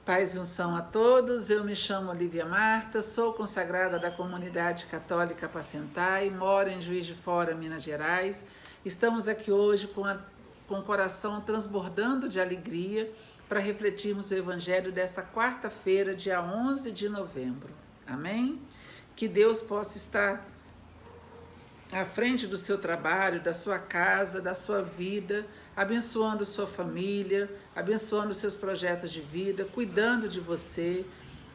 Paz e unção a todos, eu me chamo Olívia Marta, sou consagrada da Comunidade Católica Pacentai, moro em Juiz de Fora, Minas Gerais. Estamos aqui hoje com o coração transbordando de alegria para refletirmos o Evangelho desta quarta-feira, dia 11 de novembro. Amém? Que Deus possa estar à frente do seu trabalho, da sua casa, da sua vida, abençoando sua família, abençoando seus projetos de vida, cuidando de você,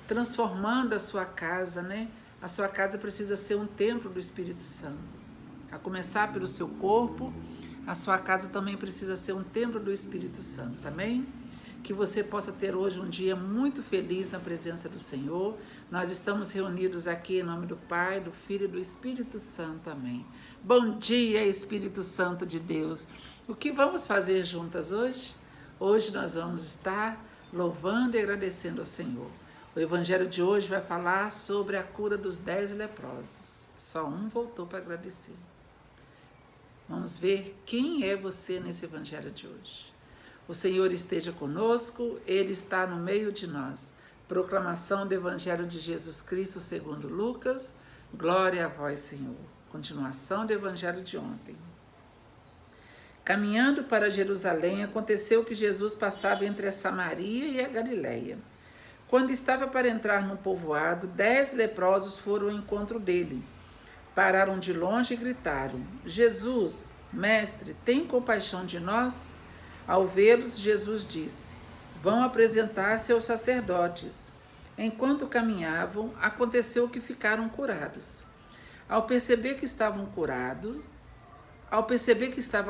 transformando a sua casa, né? A sua casa precisa ser um templo do Espírito Santo. A começar pelo seu corpo, a sua casa também precisa ser um templo do Espírito Santo, amém? Que você possa ter hoje um dia muito feliz na presença do Senhor. Nós estamos reunidos aqui em nome do Pai, do Filho e do Espírito Santo, amém. Bom dia, Espírito Santo de Deus. O que vamos fazer juntas hoje? Hoje nós vamos estar louvando e agradecendo ao Senhor. O Evangelho de hoje vai falar sobre a cura dos 10 leprosos. Só um voltou para agradecer. Vamos ver quem é você nesse Evangelho de hoje. O Senhor esteja conosco, Ele está no meio de nós. Proclamação do Evangelho de Jesus Cristo segundo Lucas. Glória a vós, Senhor. Continuação do Evangelho de ontem. Caminhando para Jerusalém, aconteceu que Jesus passava entre a Samaria e a Galileia. Quando estava para entrar no povoado, 10 leprosos foram ao encontro dele. Pararam de longe e gritaram: Jesus, mestre, tem compaixão de nós? Ao vê-los, Jesus disse: vão apresentar-se aos sacerdotes. Enquanto caminhavam, aconteceu que ficaram curados. Ao perceber que estava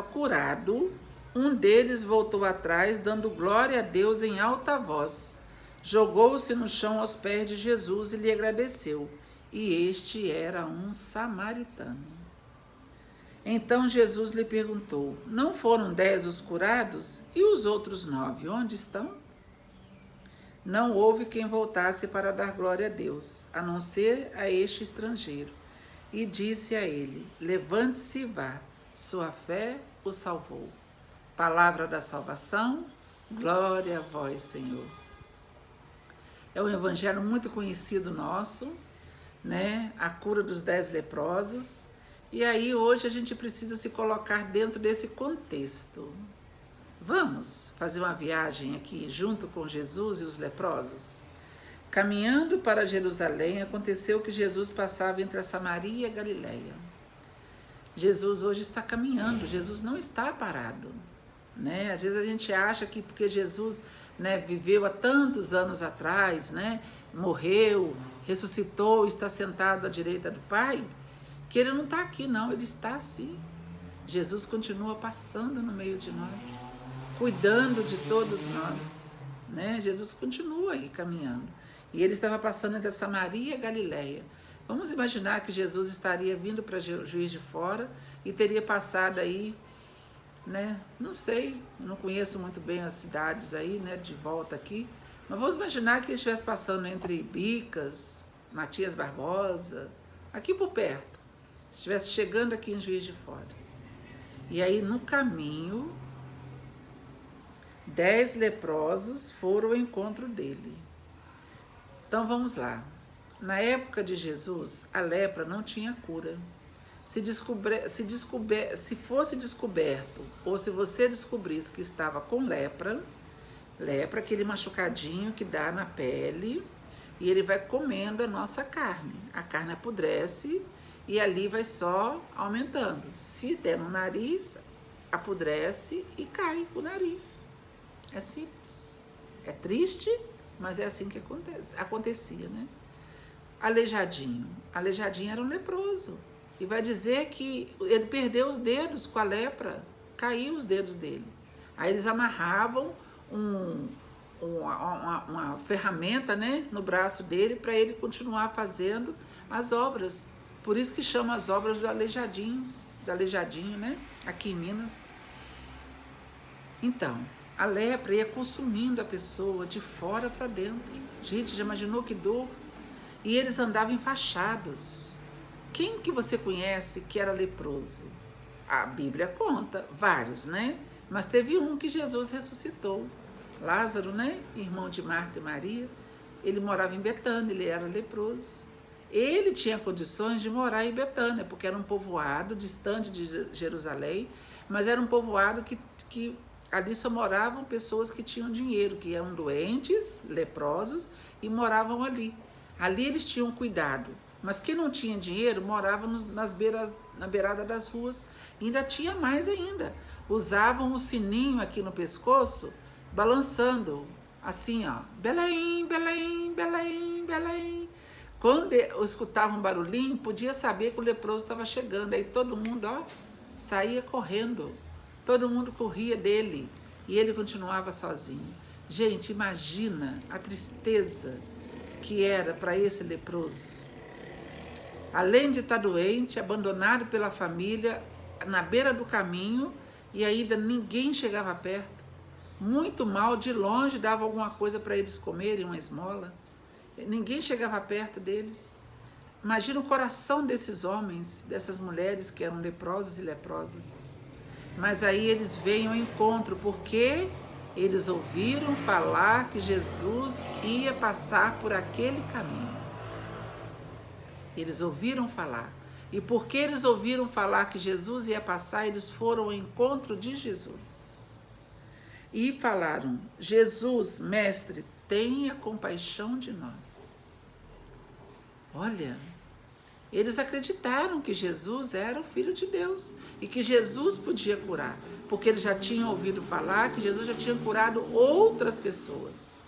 curado, um deles voltou atrás, dando glória a Deus em alta voz. Jogou-se no chão aos pés de Jesus e lhe agradeceu. E este era um samaritano. Então Jesus lhe perguntou: não foram 10 os curados? E os outros 9, onde estão? Não houve quem voltasse para dar glória a Deus, a não ser a este estrangeiro. E disse a ele: levante-se e vá, sua fé o salvou. Palavra da salvação, glória a vós, Senhor. É um evangelho muito conhecido nosso, né? A cura dos 10 leprosos. E aí hoje a gente precisa se colocar dentro desse contexto. Vamos fazer uma viagem aqui junto com Jesus e os leprosos? Caminhando para Jerusalém, aconteceu que Jesus passava entre a Samaria e a Galileia. Jesus hoje está caminhando, Jesus não está parado, né? Às vezes a gente acha que porque Jesus, né, viveu há tantos anos atrás, né, morreu, ressuscitou, está sentado à direita do Pai, que ele não está aqui não, ele está sim. Jesus continua passando no meio de nós, cuidando de todos nós, né? Jesus continua aí caminhando. E ele estava passando entre Samaria e Galileia. Vamos imaginar que Jesus estaria vindo para Juiz de Fora e teria passado aí, né? Não sei, eu não conheço muito bem as cidades aí, né, de volta aqui, mas vamos imaginar que ele estivesse passando entre Bicas, Matias Barbosa, aqui por perto. Estivesse chegando aqui em Juiz de Fora. E aí no caminho, 10 leprosos foram ao encontro dele. Então vamos lá. Na época de Jesus, a lepra não tinha cura. Se fosse descoberto, ou se você descobrisse que estava com lepra, aquele machucadinho que dá na pele, e ele vai comendo a nossa carne. A carne apodrece, e ali vai só aumentando. Se der no nariz, apodrece e cai o nariz. É simples. É triste, mas é assim que acontecia, né? Aleijadinho era um leproso. E vai dizer que ele perdeu os dedos com a lepra, caiu os dedos dele. Aí eles amarravam uma ferramenta, né, no braço dele para ele continuar fazendo as obras. Por isso que chama as obras do aleijadinho, né? Aqui em Minas. Então, a lepra ia consumindo a pessoa de fora para dentro. Gente, já imaginou que dor? E eles andavam enfaixados. Quem que você conhece que era leproso? A Bíblia conta, vários, né? Mas teve um que Jesus ressuscitou. Lázaro, né? Irmão de Marta e Maria, ele morava em Betânia, ele era leproso. Ele tinha condições de morar em Betânia, porque era um povoado distante de Jerusalém, mas era um povoado que ali só moravam pessoas que tinham dinheiro, que eram doentes, leprosos, e moravam ali. Ali eles tinham cuidado, mas quem não tinha dinheiro morava na beirada das ruas. E ainda tinha mais ainda. Usavam um sininho aqui no pescoço, balançando, assim, ó, Belém, Belém, Belém, Belém. Quando eu escutava um barulhinho, podia saber que o leproso estava chegando. Aí todo mundo, ó, saía correndo. Todo mundo corria dele e ele continuava sozinho. Gente, imagina a tristeza que era para esse leproso. Além de estar doente, abandonado pela família, na beira do caminho, e ainda ninguém chegava perto. Muito mal, de longe dava alguma coisa para eles comerem, uma esmola. Ninguém chegava perto deles. Imagina o coração desses homens, dessas mulheres que eram leprosos e leprosas. Mas aí eles vêm ao encontro, porque eles ouviram falar que Jesus ia passar por aquele caminho. Eles ouviram falar. E porque eles ouviram falar que Jesus ia passar, eles foram ao encontro de Jesus. E falaram: Jesus, mestre, tenha compaixão de nós. Olha, eles acreditaram que Jesus era o Filho de Deus e que Jesus podia curar, porque eles já tinham ouvido falar que Jesus já tinha curado outras pessoas.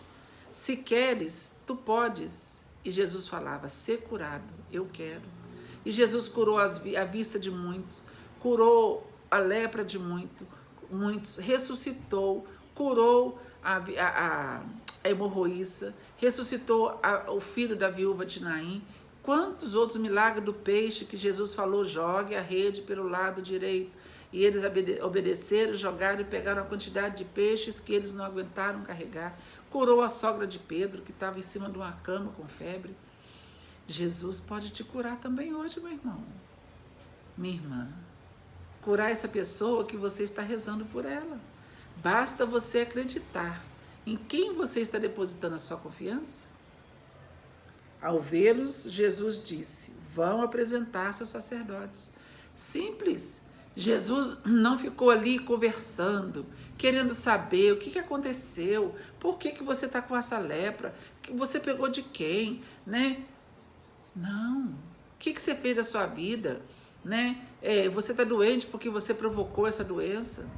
Se queres, tu podes. E Jesus falava: ser curado, eu quero. E Jesus curou a vista de muitos, curou a lepra de muitos, ressuscitou, curou a hemorroíça, ressuscitou o filho da viúva de Naim. Quantos outros milagres do peixe que Jesus falou: jogue a rede pelo lado direito. E eles obedeceram, jogaram e pegaram a quantidade de peixes que eles não aguentaram carregar. Curou a sogra de Pedro, que estava em cima de uma cama com febre. Jesus pode te curar também hoje, meu irmão, minha irmã. Curar essa pessoa que você está rezando por ela. Basta você acreditar. Em quem você está depositando a sua confiança? Ao vê-los, Jesus disse: vão apresentar-se aos sacerdotes. Simples. Jesus não ficou ali conversando, querendo saber o que aconteceu, por que você está com essa lepra, que você pegou de quem, né? Não. O que você fez da sua vida, né? Você está doente porque você provocou essa doença?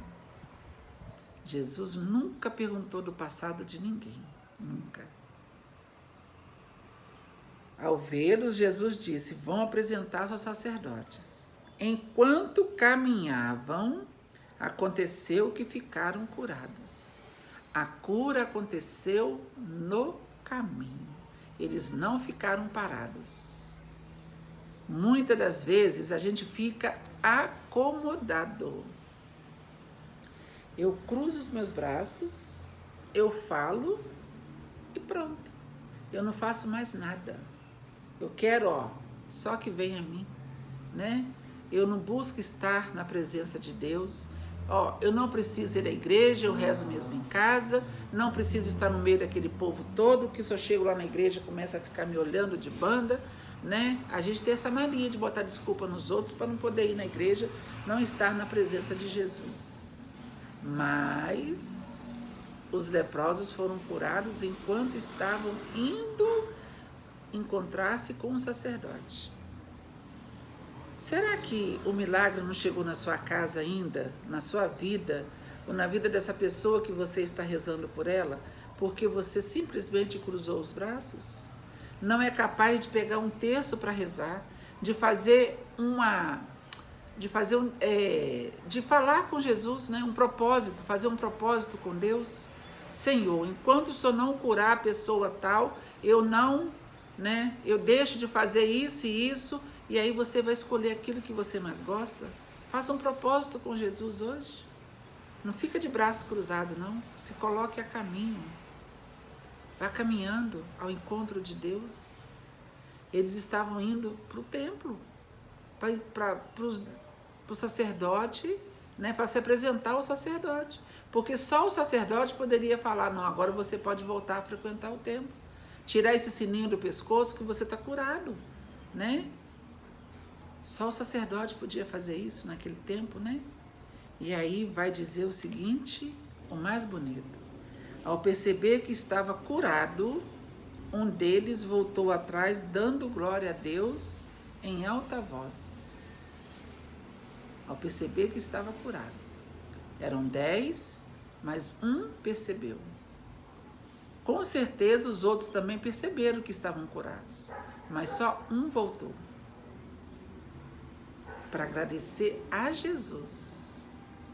Jesus nunca perguntou do passado de ninguém, nunca. Ao vê-los, Jesus disse: vão apresentar-se aos sacerdotes. Enquanto caminhavam, aconteceu que ficaram curados. A cura aconteceu no caminho. Eles não ficaram parados. Muitas das vezes a gente fica acomodado. Eu cruzo os meus braços, eu falo e pronto. Eu não faço mais nada. Eu quero, só que venha a mim, né? Eu não busco estar na presença de Deus. Eu não preciso ir à igreja, eu rezo mesmo em casa, não preciso estar no meio daquele povo todo, que se eu chego lá na igreja começa a ficar me olhando de banda, né? A gente tem essa mania de botar desculpa nos outros para não poder ir na igreja, não estar na presença de Jesus. Mas os leprosos foram curados enquanto estavam indo encontrar-se com o sacerdote. Será que o milagre não chegou na sua casa ainda, na sua vida, ou na vida dessa pessoa que você está rezando por ela, porque você simplesmente cruzou os braços? Não é capaz de pegar um terço para rezar, de falar com Jesus, né? Fazer um propósito com Deus. Senhor, enquanto o Senhor não curar a pessoa tal, eu deixo de fazer isso e isso. E aí você vai escolher aquilo que você mais gosta. Faça um propósito com Jesus hoje. Não fica de braço cruzado, não. Se coloque a caminho. Vá caminhando ao encontro de Deus. Eles estavam indo para o templo, para o sacerdote, né, para se apresentar ao sacerdote. Porque só o sacerdote poderia falar, não, agora você pode voltar a frequentar o templo. Tirar esse sininho do pescoço que você está curado, né? Só o sacerdote podia fazer isso naquele tempo, né? E aí vai dizer o seguinte, o mais bonito. Ao perceber que estava curado, um deles voltou atrás, dando glória a Deus em alta voz. Ao perceber que estava curado. Eram 10, mas um percebeu. Com certeza os outros também perceberam que estavam curados, mas só um voltou para agradecer a Jesus,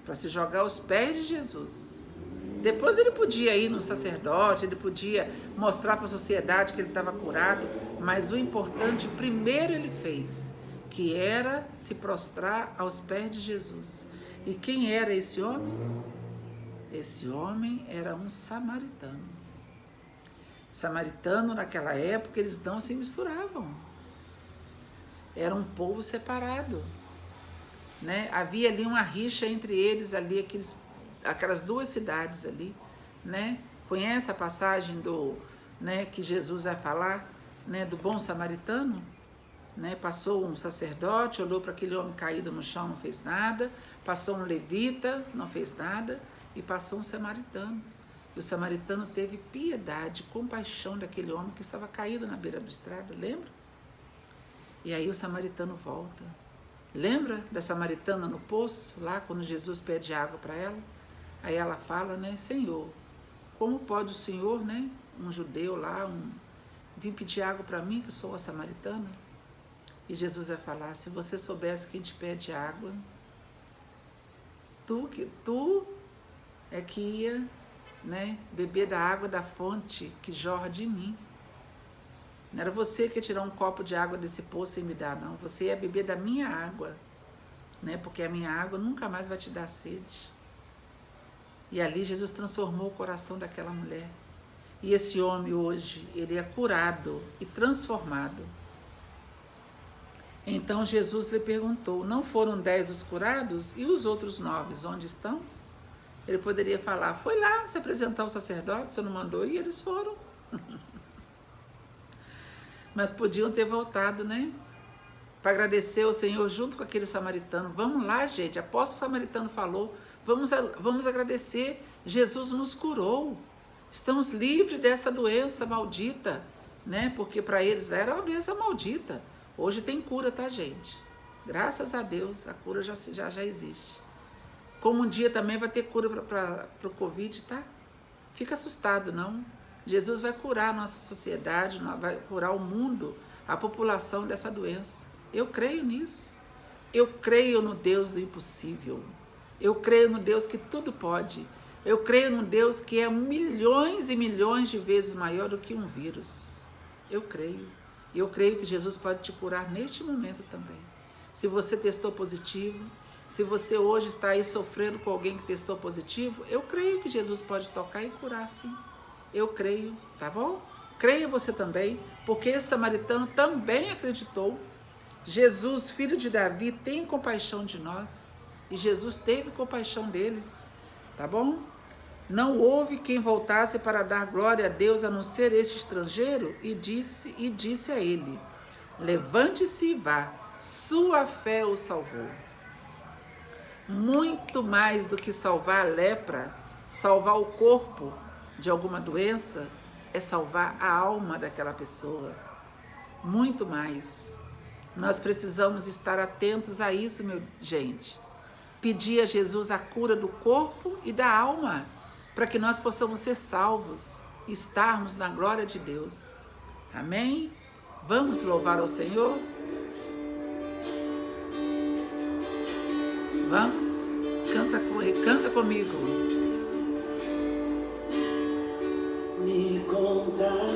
para se jogar aos pés de Jesus. Depois ele podia ir no sacerdote, ele podia mostrar para a sociedade que ele estava curado, mas o importante primeiro ele fez, que era se prostrar aos pés de Jesus. E quem era esse homem? Esse homem era um samaritano. Samaritano, naquela época, eles não se misturavam. Era um povo separado, né? Havia ali uma rixa entre eles, ali, aquelas duas cidades ali, né? Conhece a passagem né, que Jesus vai falar, né, do bom samaritano? Né? Passou um sacerdote, olhou para aquele homem caído no chão, não fez nada. Passou um levita, não fez nada. E passou um samaritano. E o samaritano teve piedade, compaixão daquele homem que estava caído na beira do estrado, lembra? E aí o samaritano volta. Lembra da samaritana no poço, lá quando Jesus pede água para ela? Aí ela fala, né, Senhor, como pode o Senhor, né, um judeu lá, vir pedir água para mim, que sou a samaritana? E Jesus vai falar, se você soubesse quem te pede água, tu é que ia, né, beber da água da fonte que jorra de mim. Não era você que ia tirar um copo de água desse poço e me dar, não. Você ia beber da minha água, né, porque a minha água nunca mais vai te dar sede. E ali Jesus transformou o coração daquela mulher. E esse homem hoje, ele é curado e transformado. Então Jesus lhe perguntou, não foram 10 os curados? E os outros 9, onde estão? Ele poderia falar, foi lá se apresentar ao sacerdote, você não mandou ir, eles foram. Mas podiam ter voltado, né? Para agradecer ao Senhor junto com aquele samaritano. Vamos lá, gente, após o samaritano falou, vamos agradecer, Jesus nos curou. Estamos livres dessa doença maldita, né? Porque para eles era uma doença maldita. Hoje tem cura, tá, gente? Graças a Deus, a cura já existe. Como um dia também vai ter cura para o Covid, tá? Fica assustado, não. Jesus vai curar a nossa sociedade, vai curar o mundo, a população dessa doença. Eu creio nisso. Eu creio no Deus do impossível. Eu creio no Deus que tudo pode. Eu creio no Deus que é milhões e milhões de vezes maior do que um vírus. Eu creio. E eu creio que Jesus pode te curar neste momento também. Se você testou positivo, se você hoje está aí sofrendo com alguém que testou positivo, eu creio que Jesus pode tocar e curar, sim. Eu creio, tá bom? Creia você também, porque esse samaritano também acreditou. Jesus, filho de Davi, tem compaixão de nós. E Jesus teve compaixão deles, tá bom? Não houve quem voltasse para dar glória a Deus a não ser este estrangeiro, e disse a ele, levante-se e vá, sua fé o salvou. Muito mais do que salvar a lepra, salvar o corpo de alguma doença, é salvar a alma daquela pessoa. Muito mais. Nós precisamos estar atentos a isso, meu gente. Pedir a Jesus a cura do corpo e da alma, para que nós possamos ser salvos e estarmos na glória de Deus. Amém? Vamos louvar ao Senhor? Vamos? Canta comigo. Me contaram,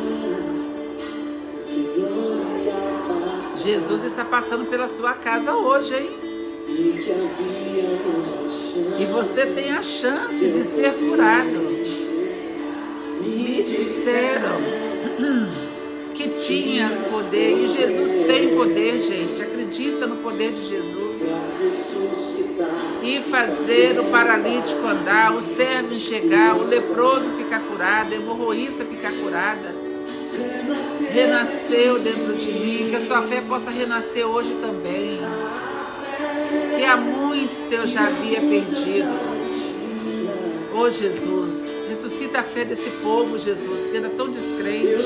Senhor, a paz. Jesus está passando pela sua casa hoje, hein? E que havia uma chance. E você tem a chance de ser curado. Me disseram que tinhas poder. E Jesus tem poder, gente. Acredita no poder de Jesus. E fazer o paralítico andar, o cego enxergar, o leproso ficar curado, a hemorroísta ficar curada. Renasceu dentro de mim, que a sua fé possa renascer hoje também. Que há muito eu já havia perdido. Oh Jesus, ressuscita a fé desse povo, Jesus, que era tão descrente.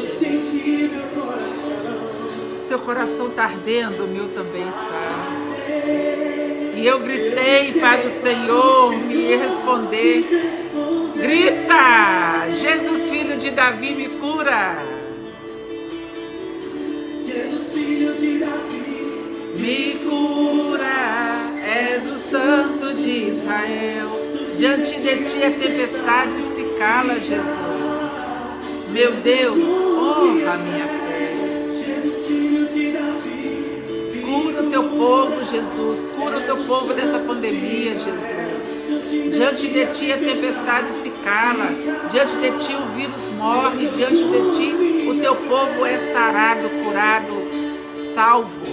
Seu coração está ardendo, o meu também está. E eu gritei para o Senhor me responder. Grita! Jesus, filho de Davi, me cura. Jesus, filho de Davi, me cura. És o Santo de Israel. Diante de ti a tempestade se cala, Jesus. Meu Deus, honra a minha fé. Cura o teu povo, Jesus. Cura o teu povo dessa pandemia, Jesus. Diante de ti a tempestade se cala. Diante de ti o vírus morre. Diante de ti o teu povo é sarado, curado, salvo.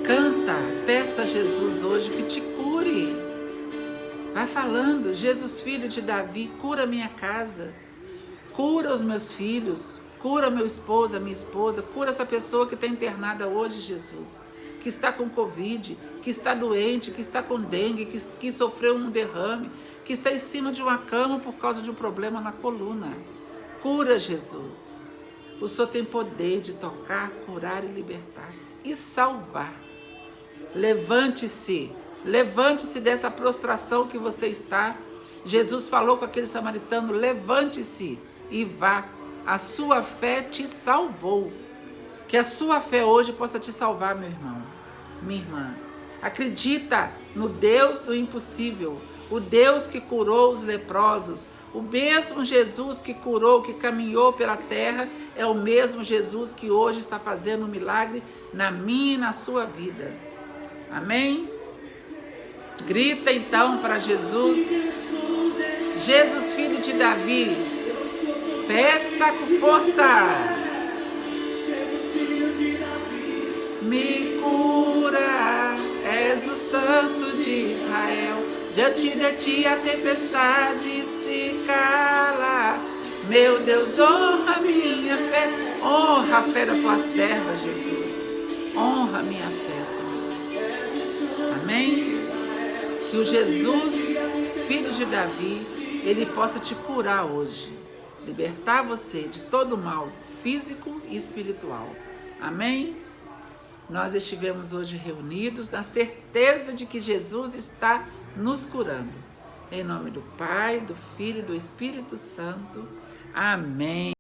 Canta, peça a Jesus hoje que te cure. Vai falando, Jesus, filho de Davi, cura minha casa, cura os meus filhos, cura meu esposo, a minha esposa, cura essa pessoa que está internada hoje, Jesus, que está com Covid, que está doente, que está com dengue, que sofreu um derrame, que está em cima de uma cama por causa de um problema na coluna. Cura, Jesus. O Senhor tem poder de tocar, curar e libertar e salvar. Levante-se. Levante-se dessa prostração que você está. Jesus falou com aquele samaritano, levante-se e vá. A sua fé te salvou. Que a sua fé hoje possa te salvar, meu irmão, minha irmã. Acredita no Deus do impossível, o Deus que curou os leprosos, o mesmo Jesus que curou, que caminhou pela terra, é o mesmo Jesus que hoje está fazendo um milagre na minha e na sua vida. Amém? Grita então para Jesus. Jesus, filho de Davi, peça com força. Me cura, és o Santo de Israel. Diante de ti a tempestade se cala. Meu Deus, honra minha fé. Honra a fé da tua serva, Jesus. Honra minha fé, Senhor. Amém? Que o Jesus, filho de Davi, ele possa te curar hoje, libertar você de todo mal físico e espiritual. Amém? Nós estivemos hoje reunidos na certeza de que Jesus está nos curando. Em nome do Pai, do Filho e do Espírito Santo. Amém.